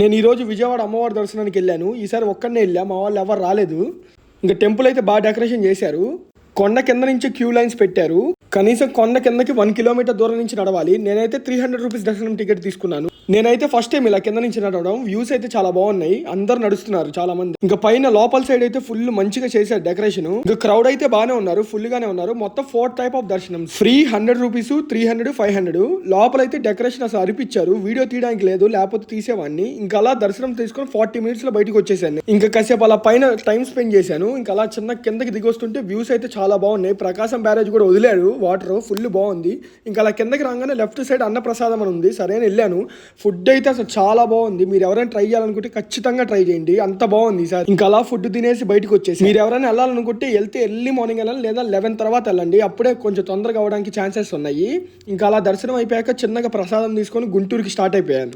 నేను ఈరోజు విజయవాడ అమ్మవారి దర్శనానికి వెళ్ళాను. ఈసారి ఒక్కడనే వెళ్ళా, మా వాళ్ళు ఎవరు రాలేదు. ఇంకా టెంపుల్ అయితే బాగా డెకరేషన్ చేశారు. కొండ కింద నుంచి క్యూ లైన్స్ పెట్టారు. కనీసం కొండ కిందకి 1 కిలోమీటర్ దూరం నుంచి నడవాలి. నేనైతే 300 రూపీస్ దర్శనం టికెట్ తీసుకున్నాను. నేనైతే ఫస్ట్ టైం ఇలా కింద నుంచి నడవడం. వ్యూస్ అయితే చాలా బాగున్నాయి. అందరు నడుస్తున్నారు చాలా మంది. ఇంకా పైన లోపల సైడ్ అయితే ఫుల్ మంచిగా చేశారు డెకరేషన్. ఇంకా క్రౌడ్ అయితే బాగానే ఉన్నారు, ఫుల్ గానే ఉన్నారు. మొత్తం 4 టైప్ ఆఫ్ దర్శనం. Free 100 rupees, 300, 500. లోపలైతే డెకరేషన్ అసలు అరిపించారు. వీడియో తీయడానికి లేదు, లేకపోతే తీసేవాడిని. ఇంకా అలా దర్శనం తీసుకొని 40 మినిట్స్ లో బయటకు వచ్చేసాను. ఇంకా కాసేపు అలా పైన టైం స్పెండ్ చేశాను. ఇంకా అలా చిన్న కిందకి దిగి వస్తుంటే వ్యూస్ అయితే చాలా బాగున్నాయి. ప్రకాశం బ్యారేజ్ కూడా వదిలాడు, వాటర్ ఫుల్ బాగుంది. ఇంకా అలా కిందకి రాగానే లెఫ్ట్ సైడ్ అన్నప్రసాదం అని ఉంది. సరే అని వెళ్ళాను. ఫుడ్ అయితే అసలు చాలా బాగుంది. మీరు ఎవరైనా ట్రై చేయాలనుకుంటే ఖచ్చితంగా ట్రై చేయండి, అంత బాగుంది సార్. ఇంకా అలా ఫుడ్ తినేసి బయటకు వచ్చేసి, మీరు ఎవరైనా వెళ్ళాలనుకుంటే వెళ్తే ఎర్లీ మార్నింగ్ వెళ్ళాలి, లేదా 11 తర్వాత వెళ్ళండి. అప్పుడే కొంచెం తొందరగా అవడానికి ఛాన్సెస్ ఉన్నాయి. ఇంకా అలా దర్శనం అయిపోయాక చిన్నగా ప్రసాదం తీసుకొని గుంటూరుకి స్టార్ట్ అయిపోయాను.